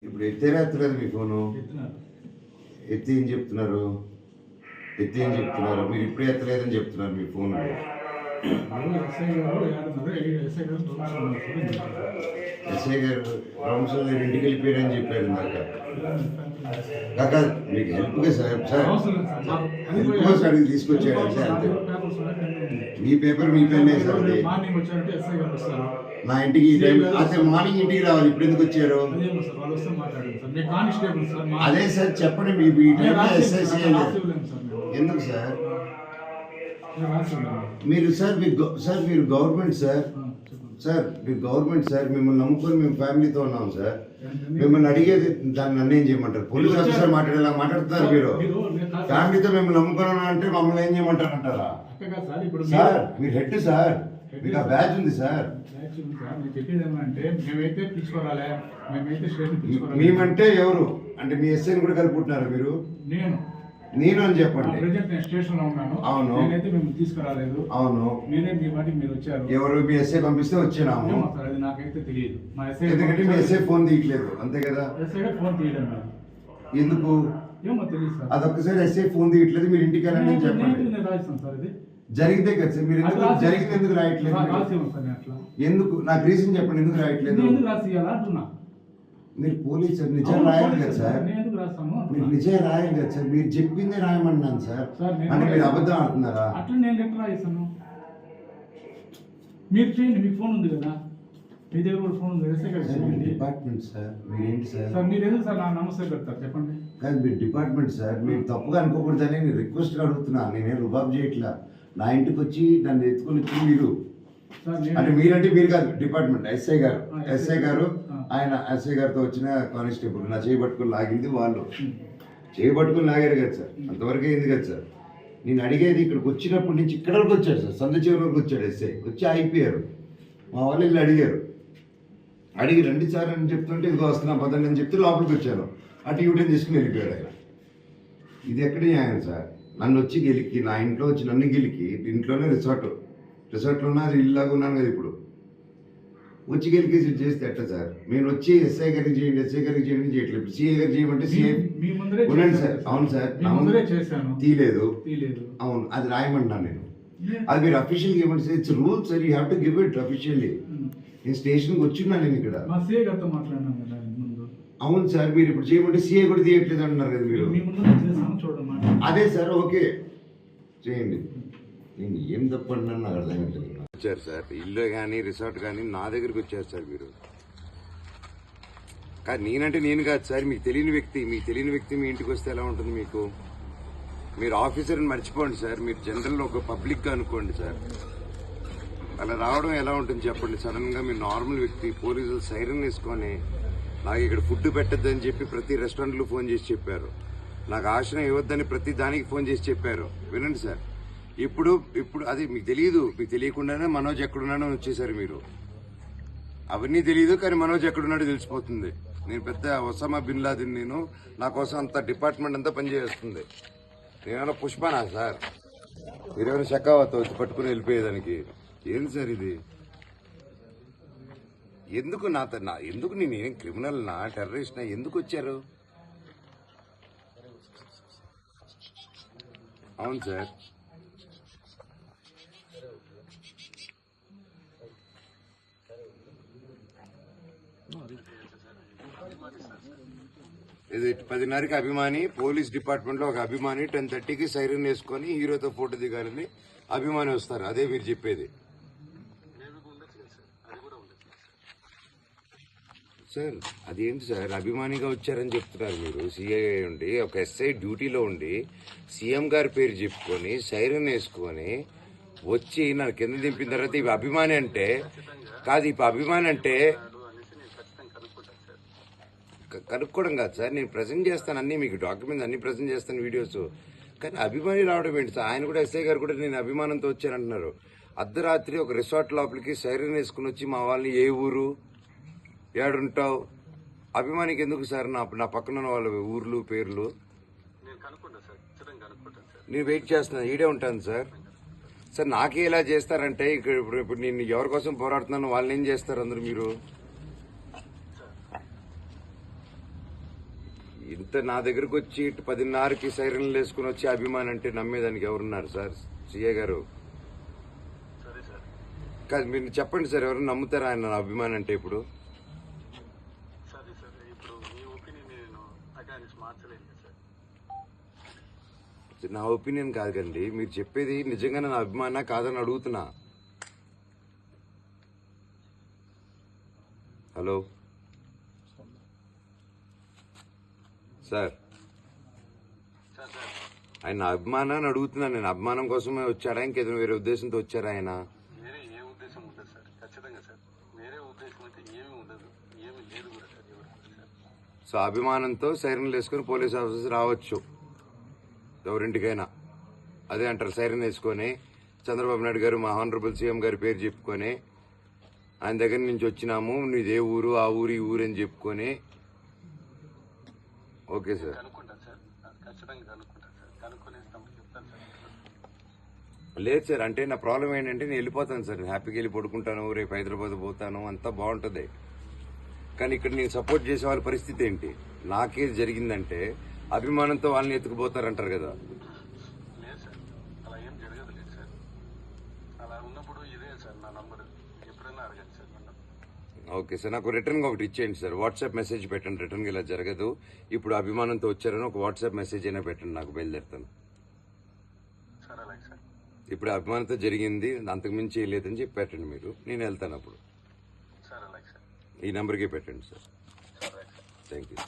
ఇప్పుడు ఎత్తేనా ఎత్తలేదు మీ ఫోను? ఎత్తి ఏం చెప్తున్నారు? మీరు ఇప్పుడే ఎత్తలేదని చెప్తున్నారు మీ ఫోన్. ఎస్ఐ గారు రామస్వామి గారు ఇంటికి వెళ్ళిపోయారని చెప్పారు ఇందాక. కాక మీకు హెల్ప్గా హెల్ప్ కోసం అడిగి తీసుకొచ్చాడు అంటే అంతే. మీ పేపర్ మీ పెన్నే సార్ అది. నా ఇంటికి ఈ టైం అసలు మార్నింగ్ ఇంటికి రావాలి. ఇప్పుడు ఎందుకు వచ్చారు? అదే సార్ చెప్పండి. మీ ఎస్ఐసి ఎందుకు సార్? మీరు మీరు గవర్నమెంట్ సార్ మీరు గవర్నమెంట్ సార్. మిమ్మల్ని నమ్ముకొని మేము ఫ్యామిలీతో ఉన్నాం సార్. మిమ్మల్ని అడిగేది దాన్ని నన్ను ఏం చేయమంటారు? పోలీస్ ఆఫీసర్ మాట్లాడేలా మాట్లాడుతున్నారు మీరు. ఫ్యామిలీతో మిమ్మల్ని నమ్ముకున్నా అంటే మమ్మల్ని ఏం చేయమంటారు అంటారా? సార్ మీరు హెడ్ సార్, మీకు ఆ బ్యాచ్ ఉంది సార్. మేమంటే ఎవరు అంటే మీ ఎస్ఐని కూడా కలుపుకుంటున్నారు మీరు? నేను అని చెప్పండి. అవును, తీసుకురాలేదు. అవును, మీరు వచ్చారు. ఎవరు మీ ఎస్ఐ పంపిస్తే వచ్చినాము. నాకైతే తెలియదు. ఎందుకంటే మీ ఎస్ఐ ఫోన్ తీయట్లేదు అంతే కదా? ఎందుకు అదొక్కసారి ఎస్ఐ ఫోన్ తీయట్లేదు. మీరు ఇంటికి వెళ్ళండి అని చెప్పండి. జరిగితే కదా సార్. మీరు జరిగింది ఎందుకు రాయట్లేదు? ఎందుకు నాకు రీజన్ చెప్పండి. ఎందుకు రాయట్లేదు? మీరు పోలీస్ సార్, నిజం రాయాలి కదా సార్. మీరు నిజం రాయాలి కదా సార్. మీరు చెప్పిందే రాయమన్నాను సార్. అంటే మీరు అబద్ధం ఆడుతున్నారా? అట్లా నేను లెటర్ రాయిస్తాను. మీరు చేయండి, మీకు ఫోన్ ఉంది కదా, మీ దగ్గర కూడా ఫోన్ ఉంది. డిపార్ట్మెంట్ సార్ మీరేంటి సార్? సార్ మీరు ఎందుకు సార్ నా నమస్తే పెడతారు చెప్పండి. కాదు మీరు డిపార్ట్మెంట్ సార్. మీరు తప్పుగా అనుకోకూడదని నేను రిక్వెస్ట్గా అడుగుతున్నాను. నేనేం రుబాబ్ చేయట్లా. నా ఇంటికి వచ్చి నన్ను ఎత్తుకొని వచ్చి మీరు అంటే మీరంటే మీరు కాదు, డిపార్ట్మెంట్ ఎస్ఐ గారు ఆయన ఎస్ఐ గారితో వచ్చిన కానిస్టేబుల్ నా చేయబట్టుకుని లాగింది వాళ్ళు. చేయబట్టుకుని లాగారు కదా సార్. అంతవరకు అయింది కదా సార్. నేను అడిగేది ఇక్కడికి వచ్చినప్పటి నుంచి ఇక్కడ వరకు వచ్చాడు సార్. సంద చివరి వరకు వచ్చాడు ఎస్ఐ. వచ్చి అయిపోయారు. మా వాళ్ళు వీళ్ళు అడిగి రండి సార్ అని చెప్తుంటే ఇదిగో వస్తున్నా పదండి అని చెప్తే లోపలికి వచ్చాను. అటు యూటర్న్ తీసుకుని వెళ్ళిపోయాడు ఆయన. ఇది ఎక్కడ న్యాయం సార్? నన్ను వచ్చి గెలికి, నా ఇంట్లో వచ్చి నన్ను గెలికి, ఇంట్లోనే రిసార్ట్లో ఉన్నా అది ఇల్లాగా ఉన్నాను కదా ఇప్పుడు. వచ్చి గెలికేసి చేస్తే ఎట్లా సార్? నేను వచ్చి ఎస్ఐ గారికి చేయండి చేయట్లేదు. సిఐ గారికి చేయమంటే సిఐ ఉండండి సార్. అవును సార్, తీయలేదు. అవును, అది రాయమంటున్నాను నేను. అది మీరు అఫీషియల్గా ఇవ్వండి sir. It's rule sir. You have to give it officially. నేను స్టేషన్కి వచ్చిన్నాను నేను ఇక్కడ. అవును సార్, మీరు ఇప్పుడు చేయమంటే సిఐ కూడా తీయట్లేదు అంటున్నారు కదా మీరు. అదే సార్, ఓకే చేయండి. నేను ఏం తప్పంటున్నాను నాకు అర్థం కావట్లేదు. వచ్చారు సార్, ఇల్లు కానీ రిసార్ట్ కానీ నా దగ్గరికి వచ్చారు సార్ మీరు. కానీ నేనంటే నేను కాదు సార్, మీకు తెలియని వ్యక్తి మీ ఇంటికి వస్తే ఎలా ఉంటుంది మీకు? మీరు ఆఫీసర్ని మర్చిపోండి సార్. మీరు జనరల్లో ఒక పబ్లిక్గా అనుకోండి సార్. అలా రావడం ఎలా ఉంటుంది చెప్పండి? సడన్గా మీరు నార్మల్ వ్యక్తి, పోలీసులు సైరన్ వేసుకొని నాకు ఇక్కడ ఫుడ్ పెట్టద్దని చెప్పి ప్రతి రెస్టారెంట్లో ఫోన్ చేసి చెప్పారు. నాకు ఆశ్రయం ఇవ్వద్దని ప్రతి దానికి ఫోన్ చేసి చెప్పారు. వినండి సార్, ఇప్పుడు అది మీకు తెలియదు. మీకు తెలియకుండానే మనోజ్ ఎక్కడున్నాడో వచ్చేసారు మీరు. అవన్నీ తెలియదు, కానీ మనోజ్ ఎక్కడున్నాడో తెలిసిపోతుంది. నేను పెద్ద ఒసామా బిన్ లాదెన్. నేను నా కోసం అంత డిపార్ట్మెంట్ అంతా పనిచేస్తుంది. నేనేమైనా పుష్పనా సార్? మీరేమైనా షకావత్ వచ్చి పట్టుకుని వెళ్ళిపోయేదానికి? ఏంది సార్ ఇది? ఎందుకు ఎందుకు నేనేం క్రిమినల్నా, టెర్రరిస్ట్నా? ఎందుకు వచ్చారు? అవును సార్, ఇది 10:30కి అభిమాని పోలీస్ డిపార్ట్మెంట్ లో ఒక అభిమాని 10:30కి సైరన్ వేసుకొని హీరోతో ఫోటో దిగాలని అభిమాని వస్తారు. అదే మీరు చెప్పేది సార్? అదేంటి సార్ అభిమానిగా వచ్చారని చెప్తున్నారు మీరు? సిఐ ఉండి ఒక ఎస్ఐ డ్యూటీలో ఉండి సీఎం గారి పేరు చెప్పుకొని సైరన్ వేసుకొని వచ్చి నన్ను కింద దింపిన తర్వాత ఇవి అభిమాని అంటే కాదు. ఇప్పుడు అభిమాని అంటే కనుక్కోవడం కాదు సార్. నేను ప్రజెంట్ చేస్తాను అన్ని, మీకు డాక్యుమెంట్స్ అన్ని ప్రజెంట్ చేస్తాను, వీడియోస్. కానీ అభిమాని రావడం ఏంటి సార్? ఆయన కూడా ఎస్ఐ గారు కూడా నేను అభిమానంతో వచ్చానంటున్నారు. అర్ధరాత్రి ఒక రిసార్ట్ లోపలికి సైరన్ వేసుకుని వచ్చి మా వాళ్ళని ఏ ఊరు ఏడుంటావు అభిమానికి ఎందుకు సార్? నా పక్కన ఉన్న వాళ్ళ ఊర్లు పేర్లు నేను వెయిట్ చేస్తున్నాను. ఈడే ఉంటాను సార్. సార్ నాకే ఇలా చేస్తారంటే ఇప్పుడు నేను ఎవరి కోసం పోరాడుతున్నాను, వాళ్ళని ఏం చేస్తారు అందరూ మీరు? ఇంత నా దగ్గరకు వచ్చి 10:30కి సైరన్లు వేసుకుని వచ్చి అభిమానం అంటే నమ్మేదానికి ఎవరున్నారు సార్? సిఏ గారు సరే సార్. కాదు, మీరు చెప్పండి సార్, ఎవరు నమ్ముతారా ఆయన నా అభిమానం అంటే ఇప్పుడు? సరే సార్, ఇప్పుడు మీ ఒపీనియన్ నేను అకానికి మార్చలేను సార్. నా ఒపీనియన్ కాదు కండి, మీరు చెప్పేది నిజంగా నా అభిమాన కాదని అడుగుతున్నా. హలో సార్, సార్ సార్ ఆయన నా అభిమానాన్ని అడుగుతున్నా. నేను అభిమానం కోసమే వచ్చాడా, ఇంకేదైనా వేరే ఉద్దేశంతో వచ్చారా ఆయన? వేరే ఏ ఉద్దేశం ఉండదు సార్, ఖచ్చితంగా సార్. వేరే ఉద్దేశం అయితే ఏమీ ఉండదు, ఏమీ లేదు కూడా సార్, ఎవరికి సార్. సో అభిమానంతో సైరన్లు వేసుకొని పోలీస్ ఆఫీసర్ రావచ్చు ఎవరింటికైనా. అదే అంటారు, సైరన్ వేసుకొని చంద్రబాబు నాయుడు గారు మా హానరబుల్ సీఎం గారి పేరు చెప్పుకొని ఆయన దగ్గర నుంచి వచ్చినాము, నీదే ఊరు, ఆ ఊరు, ఈ ఊరు అని చెప్పుకొని. Okay sir. కనుక్కుంటాను సార్, ఖచ్చితంగా కనుక్కుంటాను సార్. కనుక్కొనేస్తామని చెప్తాను సార్. లేదు సార్, అంటే నా ప్రాబ్లం ఏంటంటే నేను వెళ్ళిపోతాను సార్, హ్యాపీగా వెళ్ళి పడుకుంటాను, రేపు హైదరాబాద్ పోతాను, అంతా బాగుంటుంది. కానీ ఇక్కడ నేను సపోర్ట్ చేసే వాళ్ళ పరిస్థితి ఏంటి? నాకేది జరిగిందంటే అభిమానంతో వాళ్ళని ఎత్తుకుపోతారంటారు కదా. లేదు సార్, అలా ఏం జరగదు లేదు సార్. అలా ఉన్నప్పుడు ఇదే సార్ నా నంబర్, ఎప్పుడైనా అడగండి సార్ నన్ను. ఓకే సార్, నాకు రిటర్న్ ఒకటి ఇచ్చేయండి సార్, వాట్సాప్ మెసేజ్ పెట్టండి. రిటర్న్ ఇలా జరగదు, ఇప్పుడు అభిమానంతో వచ్చారని ఒక వాట్సాప్ మెసేజ్ అయినా పెట్టండి, నాకు బయలుదేరుతాను. సార్ అలాగే సార్. ఇప్పుడు అభిమానంతో జరిగింది, అంతకుమించి ఏం లేదని చెప్పి పెట్టండి మీరు, నేను వెళ్తాను అప్పుడు. సార్ అలాగే సార్. ఈ నెంబర్కే పెట్టండి సార్. సార్ అలాగే సార్. Thank you.